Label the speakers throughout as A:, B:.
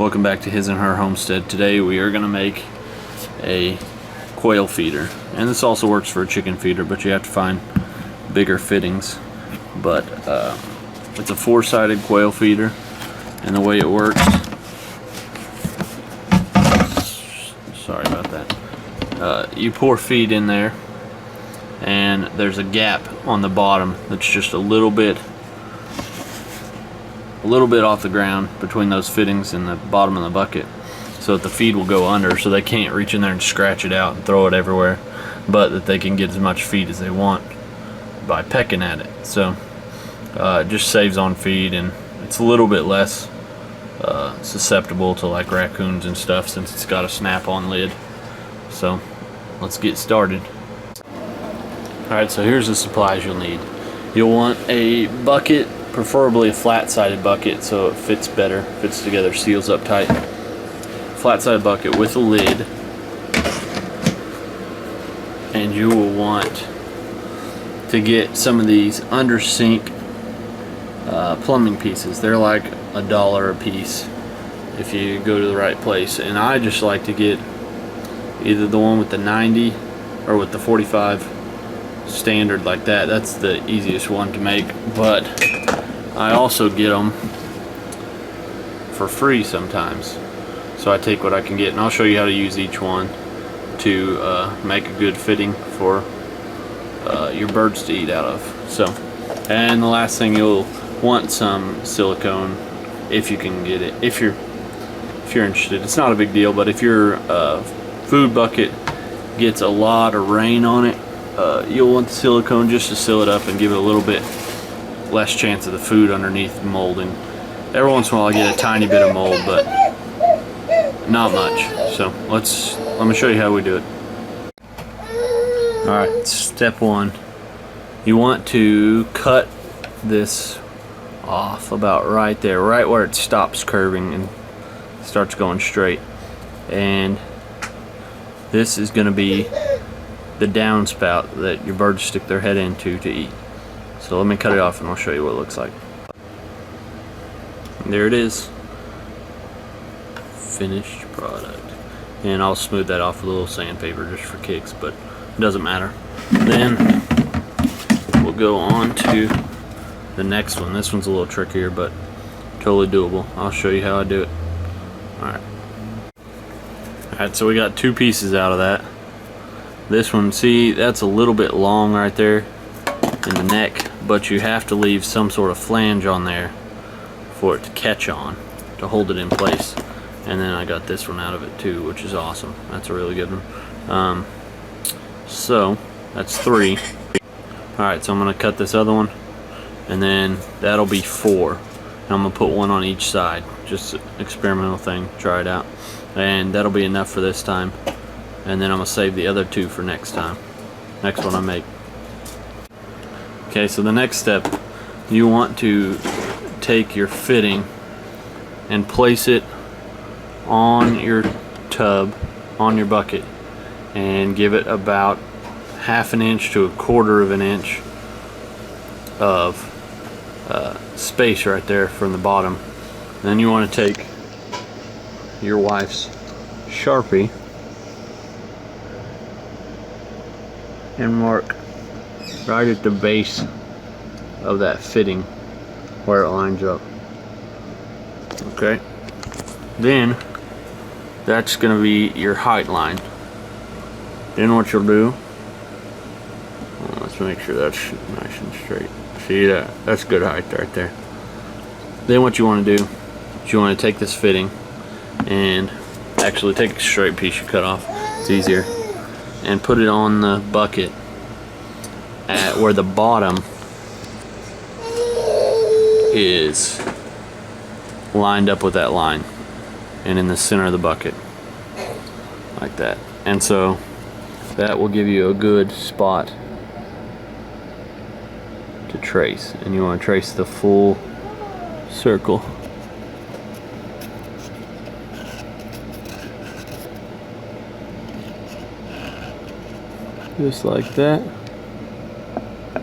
A: Welcome back to His and Her Homestead. Today we are going to make a quail feeder, and this also works for a chicken feeder, but you have to find bigger fittings. But it's a four-sided quail feeder, and the way it works, sorry about that, you pour feed in there, and there's a gap on the bottom that's just a little bit off the ground between those fittings and the bottom of the bucket, so that the feed will go under, so they can't reach in there and scratch it out and throw it everywhere, but that they can get as much feed as they want by pecking at it. So it just saves on feed, and it's a little bit less susceptible to like raccoons and stuff since it's got a snap-on lid. So let's get started. Alright, so here's the supplies you'll need. You'll want a bucket, preferably a flat-sided bucket so it fits better, fits together, seals up tight. Flat-sided bucket with a lid. And you will want to get some of these under sink plumbing pieces. They're like $1 a piece if you go to the right place, and I just like to get either the one with the 90 or with the 45 standard like that. That's the easiest one to make, but I also get them for free sometimes, so I take what I can get, and I'll show you how to use each one to make a good fitting for your birds to eat out of. So, and the last thing, you'll want some silicone if you can get it, if you're interested. It's not a big deal, but if your food bucket gets a lot of rain on it, you'll want the silicone just to seal it up and give it a little bit less chance of the food underneath molding. Every once in a while I get a tiny bit of mold, but not much. So let me show you how we do it. Alright, step one. You want to cut this off about right there, right where it stops curving and starts going straight. And this is going to be the downspout that your birds stick their head into to eat. So let me cut it off and I'll show you what it looks like. And there it is. Finished product. And I'll smooth that off with a little sandpaper just for kicks, but it doesn't matter. Then we'll go on to the next one. This one's a little trickier, but totally doable. I'll show you how I do it. Alright, so we got two pieces out of that. This one, see, that's a little bit long right there in the neck, but you have to leave some sort of flange on there for it to catch on, to hold it in place. And then I got this one out of it too, which is awesome. That's a really good one. So that's three. Alright, so I'm going to cut this other one, and then that'll be four. And I'm going to put one on each side. Just an experimental thing, try it out. And that'll be enough for this time. And then I'm going to save the other two for next time. Next one I make. Okay, so the next step, you want to take your fitting and place it on your tub, on your bucket, and give it about ½ inch to1/4 of an inch of space right there from the bottom. Then you want to take your wife's Sharpie and mark right at the base of that fitting where it lines up. Okay, then that's going to be your height line. Then what you'll do, let's make sure that's nice and straight. See that? That's good height right there. Then what you want to do is you want to take this fitting and actually take a straight piece you cut off, it's easier, and put it on the bucket at where the bottom is lined up with that line, and in the center of the bucket like that. And so that will give you a good spot to trace, and you want to trace the full circle. Just like that,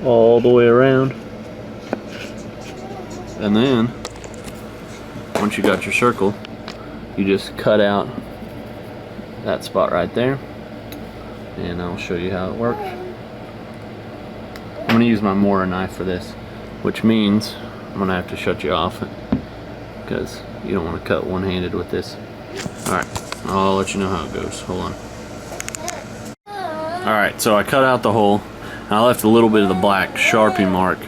A: all the way around. And then once you got your circle, you just cut out that spot right there, and I'll show you how it works. I'm going to use my mortar knife for this, which means I'm going to have to shut you off because you don't want to cut one-handed with this. Alright, I'll let you know how it goes. Hold on. Alright, so I cut out the hole. I left a little bit of the black Sharpie mark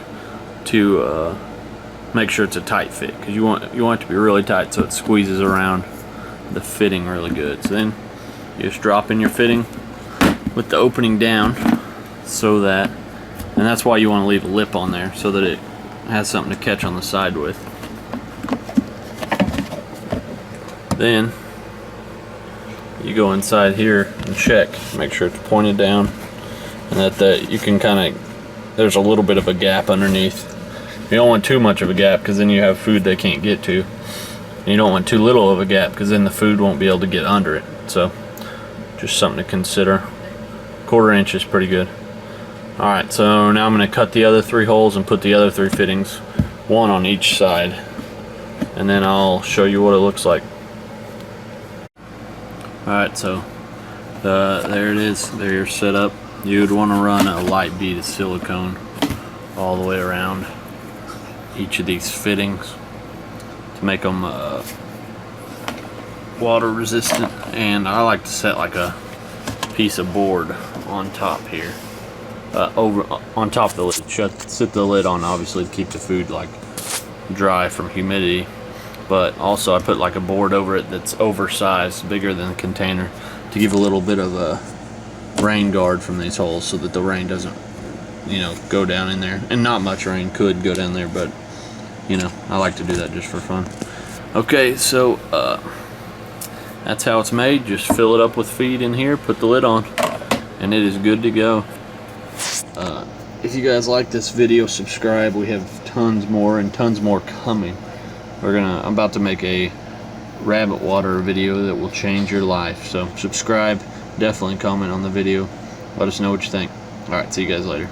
A: to make sure it's a tight fit, because you want it to be really tight so it squeezes around the fitting really good. So then you just drop in your fitting with the opening down, so that, and that's why you want to leave a lip on there so that it has something to catch on the side with. Then you go inside here and check, make sure it's pointed down, and that you can kind of, there's a little bit of a gap underneath. You don't want too much of a gap, because then you have food they can't get to. And you don't want too little of a gap, because then the food won't be able to get under it. So just something to consider. 1/4 inch is pretty good. Alright, so now I'm going to cut the other 3 holes and put the other 3 fittings, 1 on each side, and then I'll show you what it looks like. Alright, so there it is. There you're set up. You would want to run a light bead of silicone all the way around each of these fittings to make them water resistant. And I like to set like a piece of board on top here, over on top of the lid. Sit the lid on, obviously, to keep the food like dry from humidity. But also I put like a board over it that's oversized, bigger than the container, to give a little bit of a rain guard from these holes, so that the rain doesn't, you know, go down in there. And not much rain could go down there, but you know, I like to do that just for fun. Okay, so that's how it's made. Just fill it up with feed in here, put the lid on, and it is good to go. If you guys like this video, subscribe. We have tons more and tons more coming. I'm about to make a rabbit water video that will change your life. So subscribe, definitely comment on the video, let us know what you think. Alright, see you guys later.